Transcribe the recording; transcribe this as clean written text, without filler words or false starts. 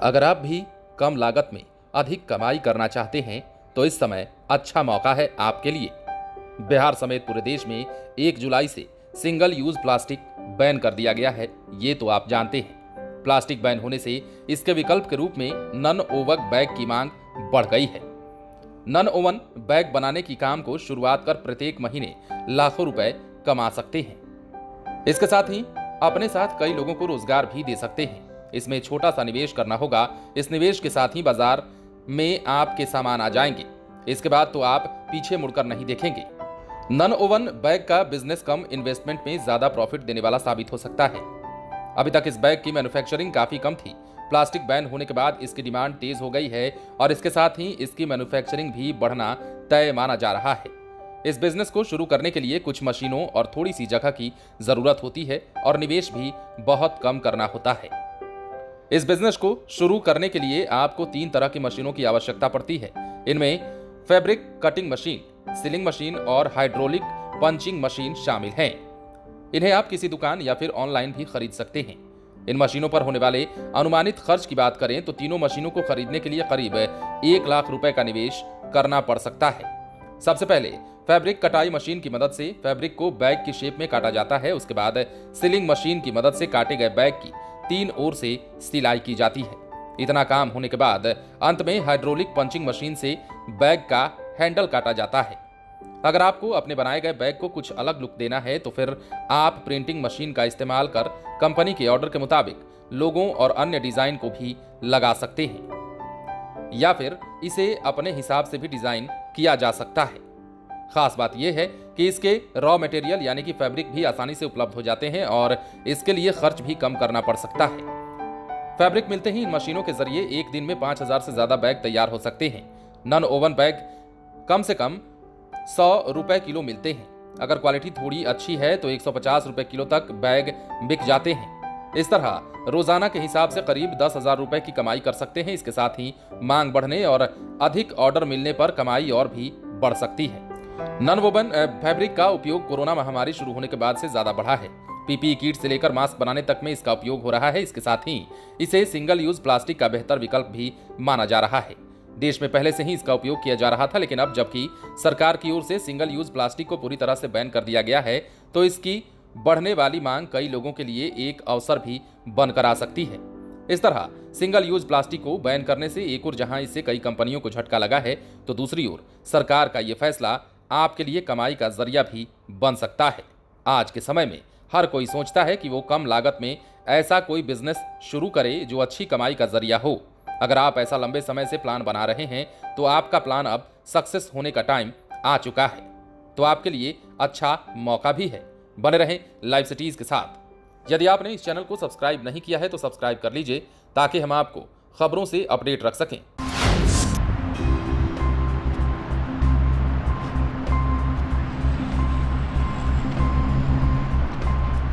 अगर आप भी कम लागत में अधिक कमाई करना चाहते हैं तो इस समय अच्छा मौका है आपके लिए। बिहार समेत पूरे देश में 1 जुलाई से सिंगल यूज प्लास्टिक बैन कर दिया गया है, ये तो आप जानते हैं। प्लास्टिक बैन होने से इसके विकल्प के रूप में नॉन ओवन बैग की मांग बढ़ गई है। नॉन ओवन बैग बनाने की काम को शुरुआत कर प्रत्येक महीने लाखों रुपए कमा सकते हैं। इसके साथ ही अपने साथ कई लोगों को रोजगार भी दे सकते हैं। इसमें छोटा सा निवेश करना होगा। इस निवेश के साथ ही बाजार में आपके सामान आ जाएंगे। इसके बाद तो आप पीछे मुड़कर नहीं देखेंगे। नॉन ओवन बैग का बिजनेस कम इन्वेस्टमेंट में ज्यादा प्रॉफिट देने वाला साबित हो सकता है। अभी तक इस बैग की मैन्युफैक्चरिंग काफी कम थी। प्लास्टिक बैन होने के बाद इसकी डिमांड तेज हो गई है और इसके साथ ही इसकी मैन्युफैक्चरिंग भी बढ़ना तय माना जा रहा है। इस बिजनेस को शुरू करने के लिए कुछ मशीनों और थोड़ी सी जगह की जरूरत होती है और निवेश भी बहुत कम करना होता है। इस बिजनेस को शुरू करने के लिए आपको 3 तरह की मशीनों की आवश्यकता पड़ती है। इनमें fabric cutting machine, sealing machine और हाइड्रोलिक पंचिंग मशीन शामिल हैं। इन्हें आप किसी दुकान या फिर ऑनलाइन भी खरीद सकते हैं। इन मशीनों पर होने वाले अनुमानित खर्च की बात करें तो तीनों मशीनों को खरीदने के लिए करीब 1 लाख रुपए का निवेश करना पड़ सकता है। सबसे पहले फैब्रिक कटाई मशीन की मदद से फैब्रिक को बैग की शेप में काटा जाता है। उसके बाद सीलिंग मशीन की मदद से काटे गए बैग की 3 ओर से सिलाई की जाती है। इतना काम होने के बाद अंत में हाइड्रोलिक पंचिंग मशीन से बैग का हैंडल काटा जाता है। अगर आपको अपने बनाए गए बैग को कुछ अलग लुक देना है तो फिर आप प्रिंटिंग मशीन का इस्तेमाल कर कंपनी के ऑर्डर के मुताबिक लोगों और अन्य डिजाइन को भी लगा सकते हैं, या फिर इसे अपने हिसाब से भी डिजाइन किया जा सकता है। खास बात यह है कि इसके रॉ मटेरियल यानी कि फैब्रिक भी आसानी से उपलब्ध हो जाते हैं और इसके लिए खर्च भी कम करना पड़ सकता है। फैब्रिक मिलते ही इन मशीनों के जरिए एक दिन में 5000 से ज्यादा बैग तैयार हो सकते हैं। नॉन ओवन बैग कम से कम 100 रुपए किलो मिलते हैं। अगर क्वालिटी थोड़ी अच्छी है तो 150 रुपए किलो तक बैग बिक जाते हैं। इस तरह रोजाना के हिसाब से करीब 10,000 रुपए की कमाई कर सकते हैं। इसके साथ ही मांग बढ़ने और अधिक ऑर्डर मिलने पर कमाई और भी बढ़ सकती है। नॉन वोवन फैब्रिक का उपयोग कोरोना महामारी शुरू होने के बाद से ज्यादा बढ़ा है। पीपीई किट से लेकर मास्क बनाने तक में इसका उपयोग हो रहा है। इसके साथ ही इसे सिंगल यूज प्लास्टिक का बेहतर विकल्प भी माना जा रहा है। देश में पहले से ही इसका उपयोग किया जा रहा था, लेकिन अब जबकि सरकार की ओर से सिंगल यूज प्लास्टिक को पूरी तरह से बैन कर दिया गया है तो इसकी बढ़ने वाली मांग कई लोगों के लिए एक अवसर भी बनकर आ सकती है। इस तरह सिंगल यूज प्लास्टिक को बैन करने से एक ओर जहां इससे कई कंपनियों को झटका लगा है तो दूसरी ओर सरकार का यह फैसला आपके लिए कमाई का जरिया भी बन सकता है। आज के समय में हर कोई सोचता है कि वो कम लागत में ऐसा कोई बिजनेस शुरू करे जो अच्छी कमाई का जरिया हो। अगर आप ऐसा लंबे समय से प्लान बना रहे हैं तो आपका प्लान अब सक्सेस होने का टाइम आ चुका है। तो आपके लिए अच्छा मौका भी है। बने रहें लाइव सिटीज के साथ। यदि आपने इस चैनल को सब्सक्राइब नहीं किया है तो सब्सक्राइब कर लीजिए ताकि हम आपको खबरों से अपडेट रख सकें।